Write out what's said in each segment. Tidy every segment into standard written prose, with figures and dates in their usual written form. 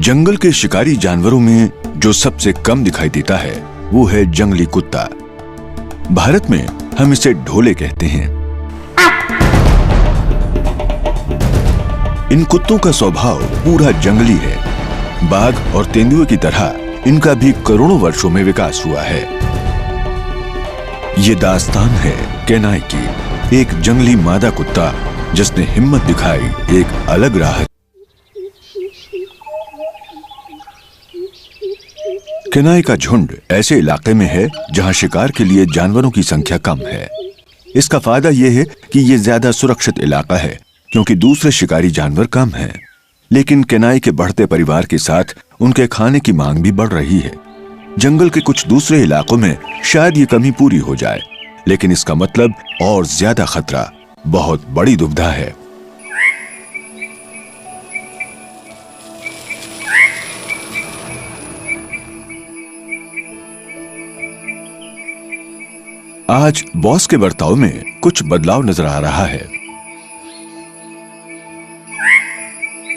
जंगल के शिकारी जानवरों में जो सबसे कम दिखाई देता है वो है जंगली कुत्ता। भारत में हम इसे ढोले कहते हैं। इन कुत्तों का स्वभाव पूरा जंगली है। बाघ और तेंदुए की तरह इनका भी करोड़ों वर्षों में विकास हुआ है। ये दास्तान है केनाई की, एक जंगली मादा कुत्ता जिसने हिम्मत दिखाई एक अलग राह। केनाई का झुंड ऐसे इलाके में है जहां शिकार के लिए जानवरों की संख्या कम है। इसका फायदा यह है कि यह ज्यादा सुरक्षित इलाका है क्योंकि दूसरे शिकारी जानवर कम हैं। लेकिन केनाई के बढ़ते परिवार के साथ उनके खाने की मांग भी बढ़ रही है। जंगल के कुछ दूसरे इलाकों में शायद ये कमी पूरी हो जाए, लेकिन इसका मतलब और ज्यादा खतरा, बहुत बड़ी दुविधा है। आज बॉस के बर्ताव में कुछ बदलाव नजर आ रहा है।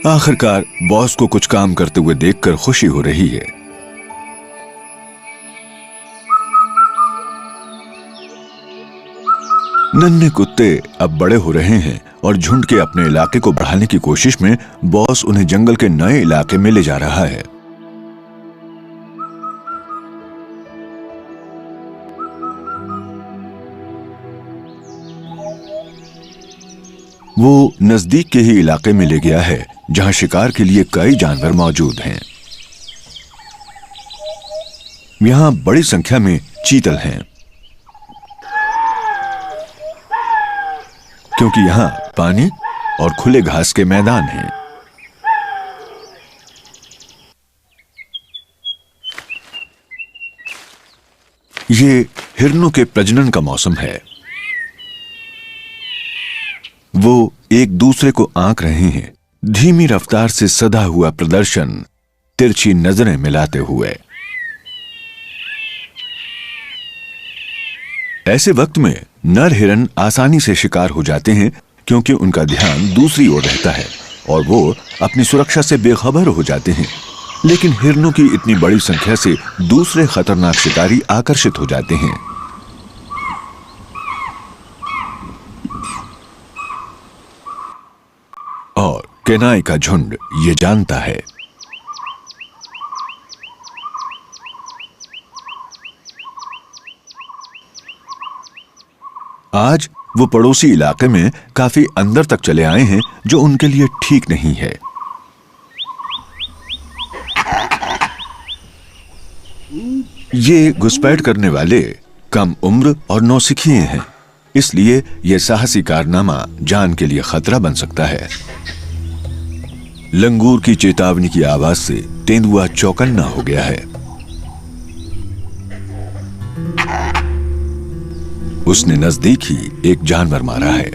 आखिरकार बॉस को कुछ काम करते हुए देखकर खुशी हो रही है। नन्हे कुत्ते अब बड़े हो रहे हैं और झुंड के अपने इलाके को बढ़ाने की कोशिश में बॉस उन्हें जंगल के नए इलाके में ले जा रहा है। वो नजदीक के ही इलाके में ले गया है जहां शिकार के लिए कई जानवर मौजूद हैं। यहां बड़ी संख्या में चीतल हैं क्योंकि यहां पानी और खुले घास के मैदान हैं। ये हिरणों के प्रजनन का मौसम है। वो एक दूसरे को आंक रहे हैं, धीमी रफ्तार से सधा हुआ प्रदर्शन, तिरछी नजरें मिलाते हुए। ऐसे वक्त में नर हिरन आसानी से शिकार हो जाते हैं क्योंकि उनका ध्यान दूसरी ओर रहता है और वो अपनी सुरक्षा से बेखबर हो जाते हैं। लेकिन हिरणों की इतनी बड़ी संख्या से दूसरे खतरनाक शिकारी आकर्षित हो जाते हैं। और केनाई का झुंड ये जानता है। आज वो पड़ोसी इलाके में काफी अंदर तक चले आए हैं जो उनके लिए ठीक नहीं है। ये घुसपैठ करने वाले कम उम्र और नौसिखिए हैं, इसलिए यह साहसी कारनामा जान के लिए खतरा बन सकता है। लंगूर की चेतावनी की आवाज से तेंदुआ चौकन्ना हो गया है। उसने नजदीक ही एक जानवर मारा है।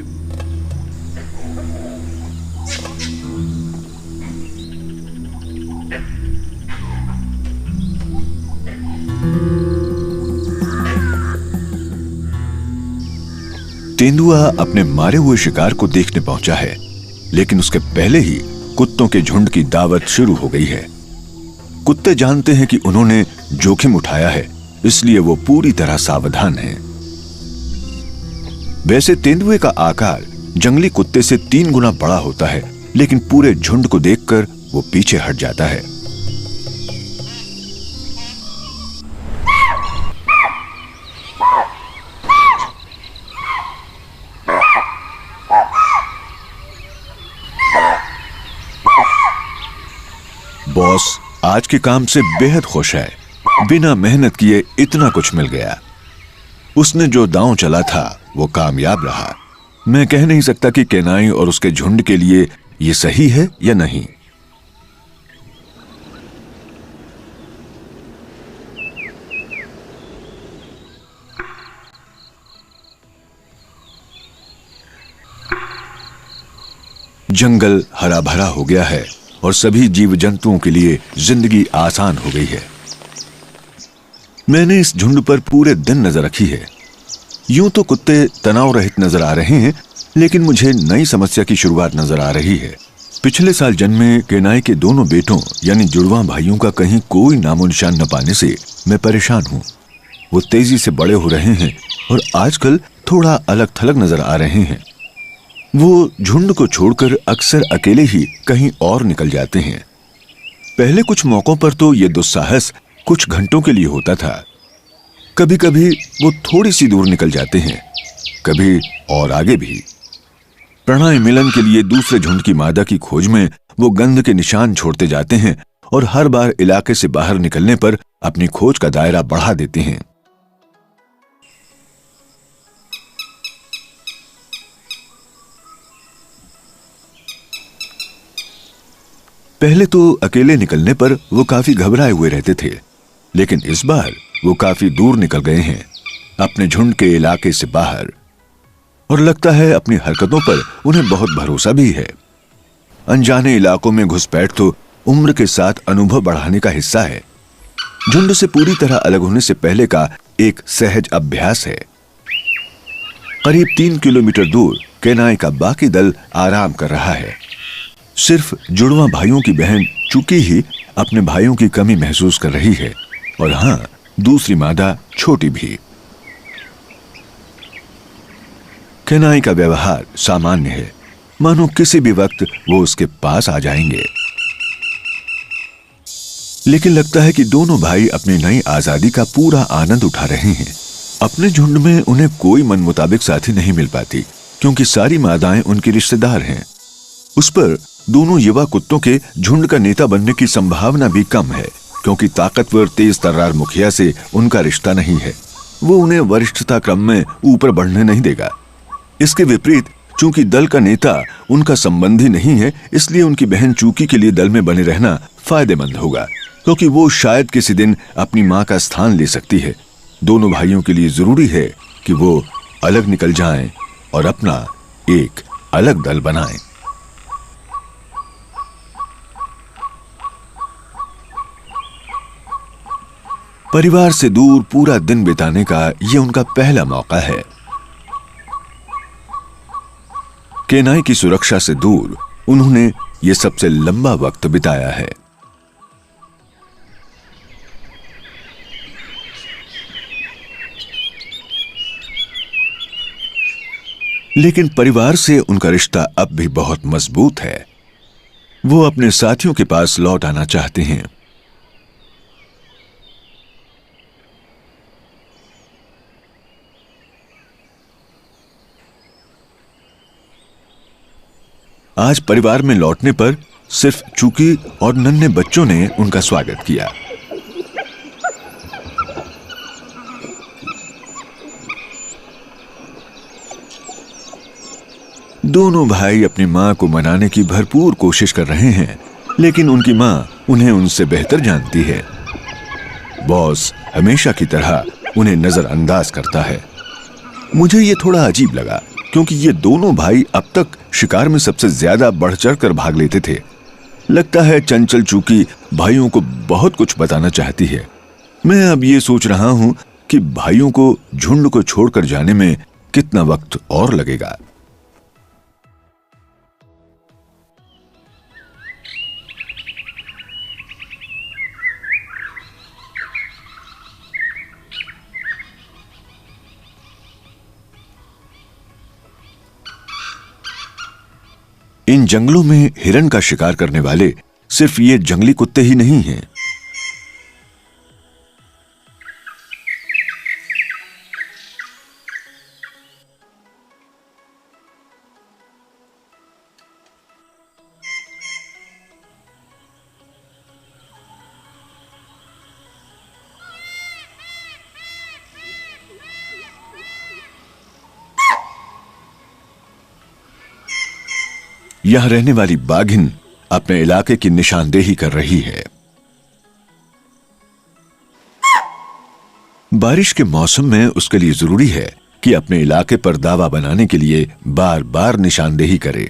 तेंदुआ अपने मारे हुए शिकार को देखने पहुंचा है, लेकिन उसके पहले ही कुत्तों के झुंड की दावत शुरू हो गई है। कुत्ते जानते हैं कि उन्होंने जोखिम उठाया है, इसलिए वो पूरी तरह सावधान हैं। वैसे तेंदुए का आकार जंगली कुत्ते से 3 गुना बड़ा होता है, लेकिन पूरे झुंड को देखकर वो पीछे हट जाता है। बॉस आज के काम से बेहद खुश है। बिना मेहनत किए इतना कुछ मिल गया। उसने जो दांव चला था वो कामयाब रहा। मैं कह नहीं सकता कि केनाई और उसके झुंड के लिए ये सही है या नहीं। जंगल हरा भरा हो गया है और सभी जीव जंतुओं के लिए जिंदगी आसान हो गई है। मैंने इस झुंड पर पूरे दिन नजर रखी है। यूं तो कुत्ते तनाव रहित नजर आ रहे हैं, लेकिन मुझे नई समस्या की शुरुआत नजर आ रही है। पिछले साल जन्मे केनाई के दोनों बेटों यानी जुड़वा भाइयों का कहीं कोई नामो निशान न पाने से मैं परेशान हूँ। वो तेजी से बड़े हो रहे हैं और आजकल थोड़ा अलग थलग नजर आ रहे हैं। वो झुंड को छोड़कर अक्सर अकेले ही कहीं और निकल जाते हैं। पहले कुछ मौकों पर तो ये दुस्साहस कुछ घंटों के लिए होता था। कभी कभी वो थोड़ी सी दूर निकल जाते हैं, कभी और आगे भी। प्रणय मिलन के लिए दूसरे झुंड की मादा की खोज में वो गंध के निशान छोड़ते जाते हैं और हर बार इलाके से बाहर निकलने पर अपनी खोज का दायरा बढ़ा देते हैं। पहले तो अकेले निकलने पर वो काफी घबराए हुए रहते थे, लेकिन इस बार वो काफी दूर निकल गए हैं, अपने झुंड के इलाके से बाहर। और लगता है अपनी हरकतों पर उन्हें बहुत भरोसा भी है। अनजाने इलाकों में घुसपैठ तो उम्र के साथ अनुभव बढ़ाने का हिस्सा है। झुंड से पूरी तरह अलग होने से पहले का एक सहज अभ्यास है। करीब 3 किलोमीटर दूर केनाई का बाकी दल आराम कर रहा है। सिर्फ जुड़वा भाइयों की बहन चुकी ही अपने भाइयों की कमी महसूस कर रही है, और हाँ, दूसरी मादा छोटी भी। केनाई का व्यवहार सामान्य है, मानो किसी भी वक्त वो उसके पास आ जाएंगे। लेकिन लगता है कि दोनों भाई अपनी नई आजादी का पूरा आनंद उठा रहे हैं। अपने झुंड में उन्हें कोई मन मुताबिक साथी नहीं मिल पाती, क्योंकि सारी मादाएं उनकी रिश्तेदार हैं। उस पर दोनों युवा कुत्तों के झुंड का नेता बनने की संभावना भी कम है, क्योंकि ताकतवर तेज तर्रार मुखिया से उनका रिश्ता नहीं है। वो उन्हें वरिष्ठता क्रम में ऊपर बढ़ने नहीं देगा। इसके विपरीत, चूंकि दल का नेता उनका संबंधी नहीं है, इसलिए उनकी बहन चूकी के लिए दल में बने रहना फायदेमंद होगा, क्योंकि वो शायद किसी दिन अपनी मां का स्थान ले सकती है। दोनों भाइयों के लिए जरूरी है कि वो अलग निकल जाएं और अपना एक अलग दल बनाएं। परिवार से दूर पूरा दिन बिताने का ये उनका पहला मौका है। केनाई की सुरक्षा से दूर उन्होंने ये सबसे लंबा वक्त बिताया है। लेकिन परिवार से उनका रिश्ता अब भी बहुत मजबूत है। वो अपने साथियों के पास लौट आना चाहते हैं। आज परिवार में लौटने पर सिर्फ चूकी और नन्हे बच्चों ने उनका स्वागत किया। दोनों भाई अपनी मां को मनाने की भरपूर कोशिश कर रहे हैं, लेकिन उनकी मां उन्हें उनसे बेहतर जानती है। बॉस हमेशा की तरह उन्हें नजरअंदाज करता है। मुझे यह थोड़ा अजीब लगा, क्योंकि ये दोनों भाई अब तक शिकार में सबसे ज्यादा बढ़ चढ़ कर भाग लेते थे। लगता है चंचल चूकी भाइयों को बहुत कुछ बताना चाहती है। मैं अब ये सोच रहा हूं कि भाइयों को झुंड को छोड़कर जाने में कितना वक्त और लगेगा। इन जंगलों में हिरण का शिकार करने वाले सिर्फ ये जंगली कुत्ते ही नहीं हैं। यहां रहने वाली बाघिन अपने इलाके की निशानदेही कर रही है। बारिश के मौसम में उसके लिए जरूरी है कि अपने इलाके पर दावा बनाने के लिए बार बार निशानदेही करे।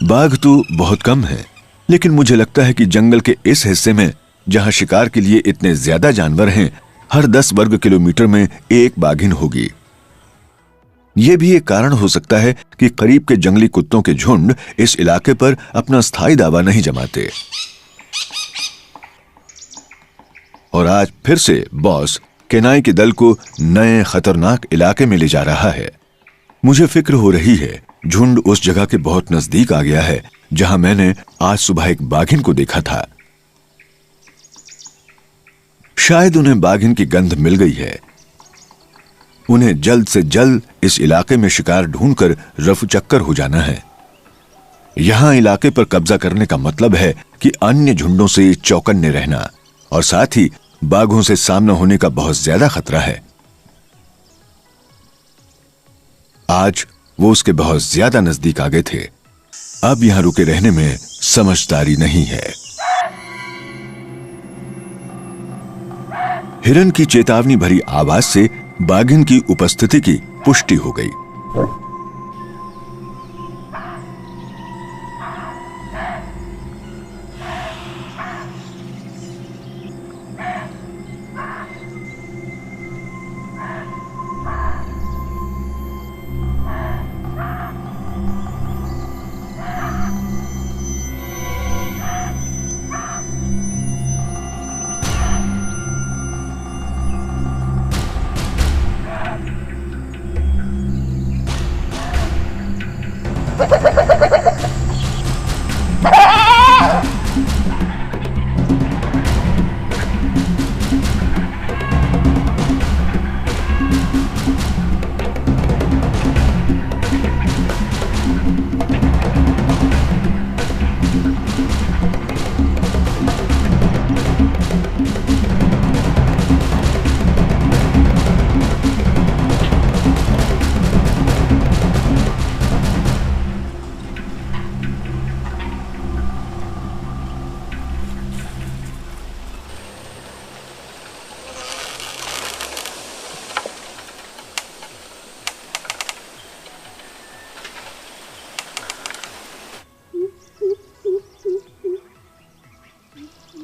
बाघ तो बहुत कम है, लेकिन मुझे लगता है कि जंगल के इस हिस्से में जहां शिकार के लिए इतने ज्यादा जानवर हैं, हर 10 वर्ग किलोमीटर में एक बाघिन होगी। यह भी एक कारण हो सकता है कि करीब के जंगली कुत्तों के झुंड इस इलाके पर अपना स्थायी दावा नहीं जमाते। और आज फिर से बॉस केनाई के दल को नए खतरनाक इलाके में ले जा रहा है। मुझे फिक्र हो रही है, झुंड उस जगह के बहुत नजदीक आ गया है जहां मैंने आज सुबह एक बाघिन को देखा था। शायद उन्हें बाघिन की गंध मिल गई है। उन्हें जल्द से जल्द इस इलाके में शिकार ढूंढकर रफूचक्कर हो जाना है। यहां इलाके पर कब्जा करने का मतलब है कि अन्य झुंडों से चौकन्ने रहना और साथ ही बाघों से सामना होने का बहुत ज्यादा खतरा है। आज वो उसके बहुत ज्यादा नजदीक आ गए थे। अब यहां रुके रहने में समझदारी नहीं है। हिरन की चेतावनी भरी आवाज से बाघिन की उपस्थिति की पुष्टि हो गई।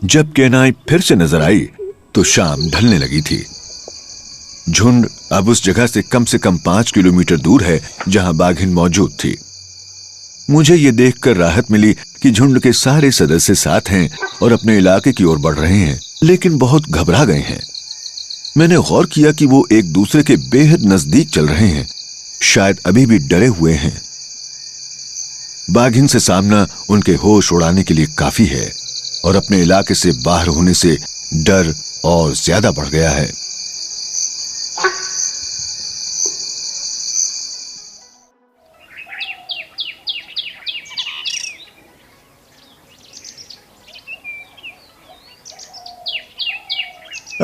जब केनाई फिर से नजर आई तो शाम ढलने लगी थी। झुंड अब उस जगह से कम 5 किलोमीटर दूर है जहां बाघिन मौजूद थी। मुझे यह देखकर राहत मिली कि झुंड के सारे सदस्य साथ हैं और अपने इलाके की ओर बढ़ रहे हैं, लेकिन बहुत घबरा गए हैं। मैंने गौर किया कि वो एक दूसरे के बेहद नजदीक चल रहे हैं, शायद अभी भी डरे हुए हैं। बाघिन से सामना उनके होश उड़ाने के लिए काफी है और अपने इलाके से बाहर होने से डर और ज्यादा बढ़ गया है।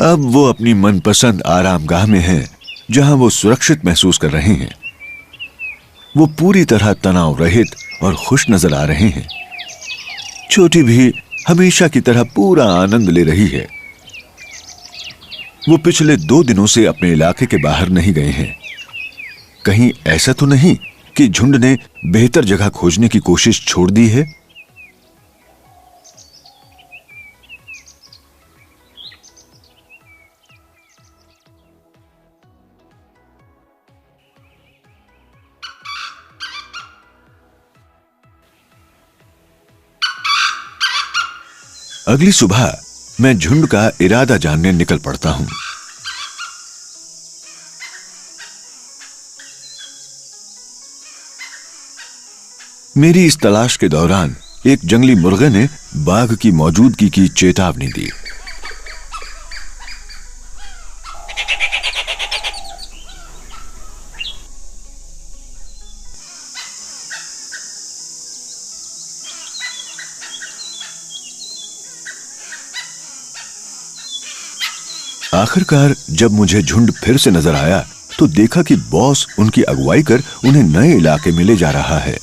अब वो अपनी मनपसंद आरामगाह में हैं, जहां वो सुरक्षित महसूस कर रहे हैं। वो पूरी तरह तनाव रहित और खुश नजर आ रहे हैं। छोटी भी हमेशा की तरह पूरा आनंद ले रही है। वो पिछले 2 दिनों से अपने इलाके के बाहर नहीं गए हैं। कहीं ऐसा तो नहीं कि झुंड ने बेहतर जगह खोजने की कोशिश छोड़ दी है? अगली सुबह मैं झुंड का इरादा जानने निकल पड़ता हूं। मेरी इस तलाश के दौरान एक जंगली मुर्गे ने बाघ की मौजूदगी की चेतावनी दी। आखिरकार जब मुझे झुंड फिर से नजर आया तो देखा कि बॉस उनकी अगुवाई कर उन्हें नए इलाके में ले जा रहा है।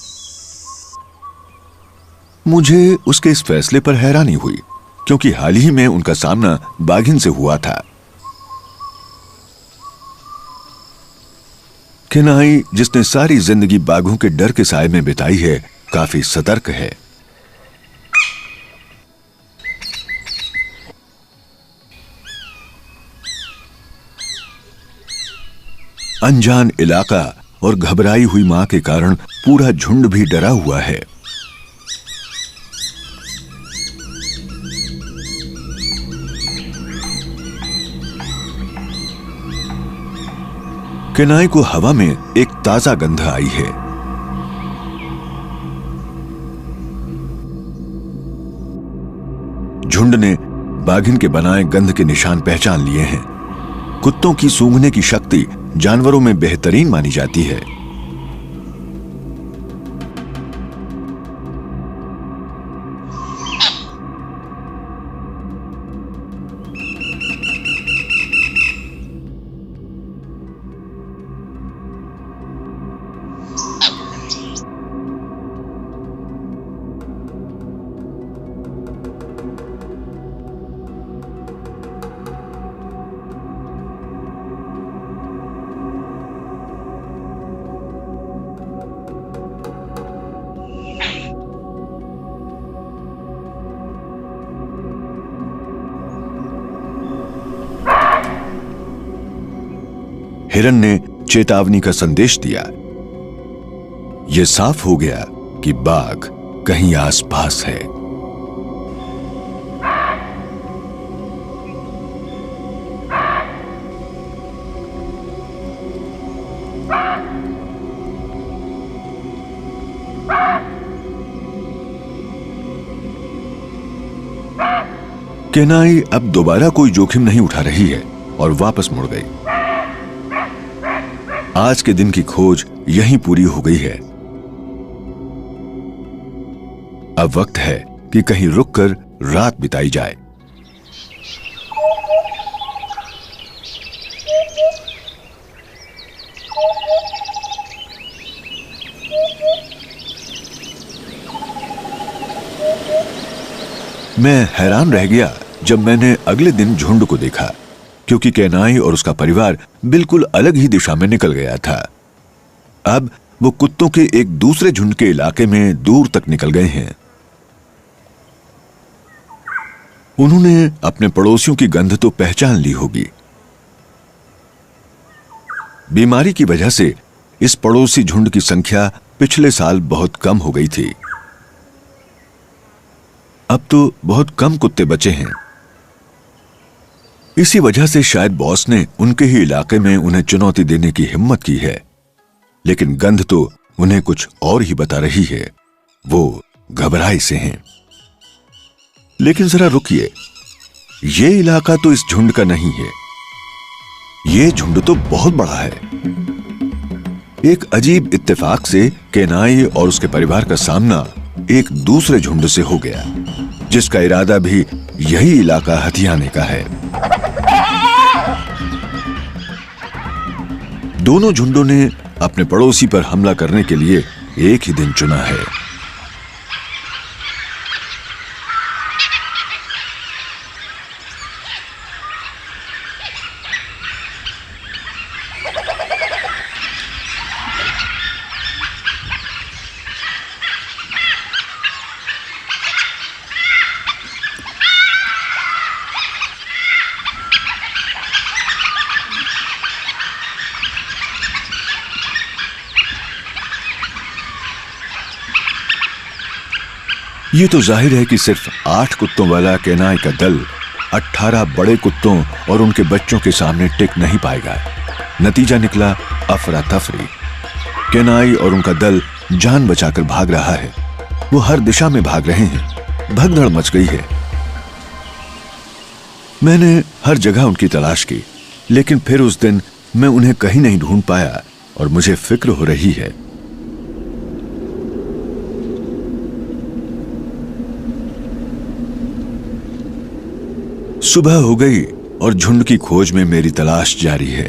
मुझे उसके इस फैसले पर हैरानी हुई, क्योंकि हाल ही में उनका सामना बाघिन से हुआ था। केनाई, जिसने सारी जिंदगी बाघों के डर के साए में बिताई है, काफी सतर्क है। अनजान इलाका और घबराई हुई मां के कारण पूरा झुंड भी डरा हुआ है। केनाई को हवा में एक ताजा गंध आई है। झुंड ने बाघिन के बनाए गंध के निशान पहचान लिए हैं। कुत्तों की सूंघने की शक्ति जानवरों में बेहतरीन मानी जाती है। हिरन ने चेतावनी का संदेश दिया। यह साफ हो गया कि बाघ कहीं आसपास है। केनाई अब दोबारा कोई जोखिम नहीं उठा रही है और वापस मुड़ गई। आज के दिन की खोज यहीं पूरी हो गई है। अब वक्त है कि कहीं रुककर रात बिताई जाए। मैं हैरान रह गया जब मैंने अगले दिन झुंड को देखा, क्योंकि केनाई और उसका परिवार बिल्कुल अलग ही दिशा में निकल गया था। अब वो कुत्तों के एक दूसरे झुंड के इलाके में दूर तक निकल गए हैं। उन्होंने अपने पड़ोसियों की गंध तो पहचान ली होगी। बीमारी की वजह से इस पड़ोसी झुंड की संख्या पिछले साल बहुत कम हो गई थी। अब तो बहुत कम कुत्ते बचे हैं। इसी वजह से शायद बॉस ने उनके ही इलाके में उन्हें चुनौती देने की हिम्मत की है, लेकिन गंध तो उन्हें कुछ और ही बता रही है। वो घबराए से हैं। लेकिन जरा रुकिए, ये इलाका तो इस झुंड का नहीं है। ये झुंड तो बहुत बड़ा है। एक अजीब इत्तेफाक से केनाई और उसके परिवार का सामना एक दूसरे झुंड से हो गया, जिसका इरादा भी यही इलाका हथियाने का है। दोनों झुंडों ने अपने पड़ोसी पर हमला करने के लिए एक ही दिन चुना है। ये तो जाहिर है कि सिर्फ 8 कुत्तों वाला केनाई का दल 18 बड़े कुत्तों और उनके बच्चों के सामने टिक नहीं पाएगा। नतीजा निकला अफरा तफरी। केनाई और उनका दल जान बचाकर भाग रहा है। वो हर दिशा में भाग रहे हैं। भगदड़ मच गई है। मैंने हर जगह उनकी तलाश की, लेकिन फिर उस दिन मैं उन्हें कहीं नहीं ढूंढ पाया और मुझे फिक्र हो रही है। सुबह हो गई और झुंड की खोज में मेरी तलाश जारी है।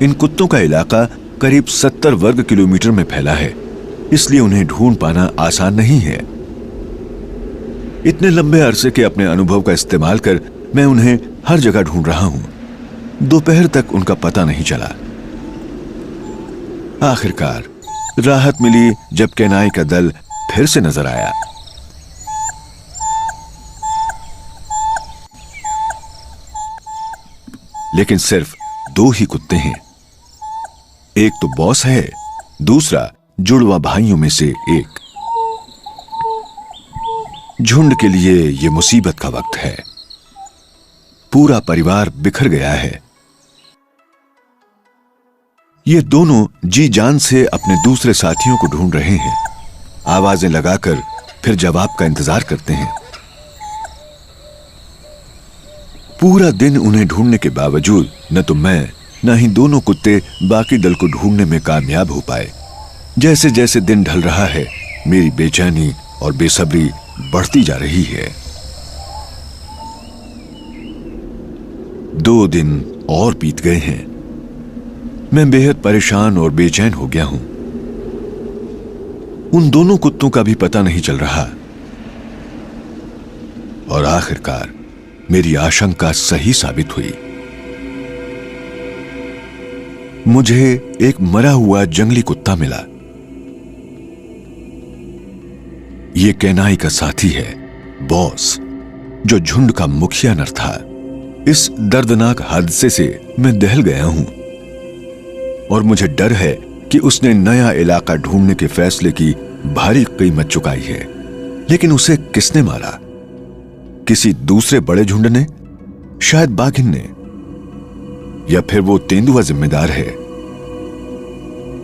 इन कुत्तों का इलाका करीब 70 वर्ग किलोमीटर में फैला है, इसलिए उन्हें ढूंढ पाना आसान नहीं है। इतने लंबे अरसे के अपने अनुभव का इस्तेमाल कर मैं उन्हें हर जगह ढूंढ रहा हूं। दोपहर तक उनका पता नहीं चला। आखिरकार राहत मिली जब केनाई का दल फिर से नजर आया। लेकिन सिर्फ दो ही कुत्ते हैं। एक तो बॉस है, दूसरा जुड़वा भाइयों में से एक। झुंड के लिए यह मुसीबत का वक्त है। पूरा परिवार बिखर गया है। ये दोनों जी जान से अपने दूसरे साथियों को ढूंढ रहे हैं। आवाजें लगाकर फिर जवाब का इंतजार करते हैं। पूरा दिन उन्हें ढूंढने के बावजूद न तो मैं न ही दोनों कुत्ते बाकी दल को ढूंढने में कामयाब हो पाए। जैसे जैसे दिन ढल रहा है, मेरी बेचैनी और बेसब्री बढ़ती जा रही है। 2 दिन और बीत गए हैं। मैं बेहद परेशान और बेचैन हो गया हूं। उन दोनों कुत्तों का भी पता नहीं चल रहा। और आखिरकार मेरी आशंका सही साबित हुई। मुझे एक मरा हुआ जंगली कुत्ता मिला। यह केनाई का साथी है, बॉस, जो झुंड का मुखिया नर था। इस दर्दनाक हादसे से मैं दहल गया हूं और मुझे डर है कि उसने नया इलाका ढूंढने के फैसले की भारी कीमत चुकाई है। लेकिन उसे किसने मारा? किसी दूसरे बड़े झुंड ने? शायद बाघिन ने, या फिर वो तेंदुआ जिम्मेदार है।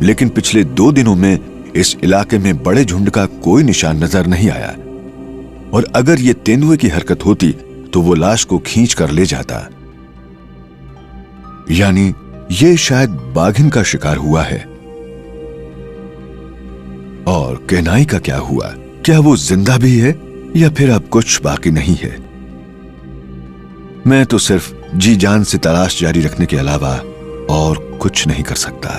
लेकिन पिछले 2 दिनों में इस इलाके में बड़े झुंड का कोई निशान नजर नहीं आया। और अगर ये तेंदुए की हरकत होती तो वो लाश को खींच कर ले जाता। यानी ये शायद बाघिन का शिकार हुआ है। और केनाई का क्या हुआ? क्या वो जिंदा भी है या फिर अब कुछ बाकी नहीं है? मैं तो सिर्फ जी जान से तलाश जारी रखने के अलावा और कुछ नहीं कर सकता।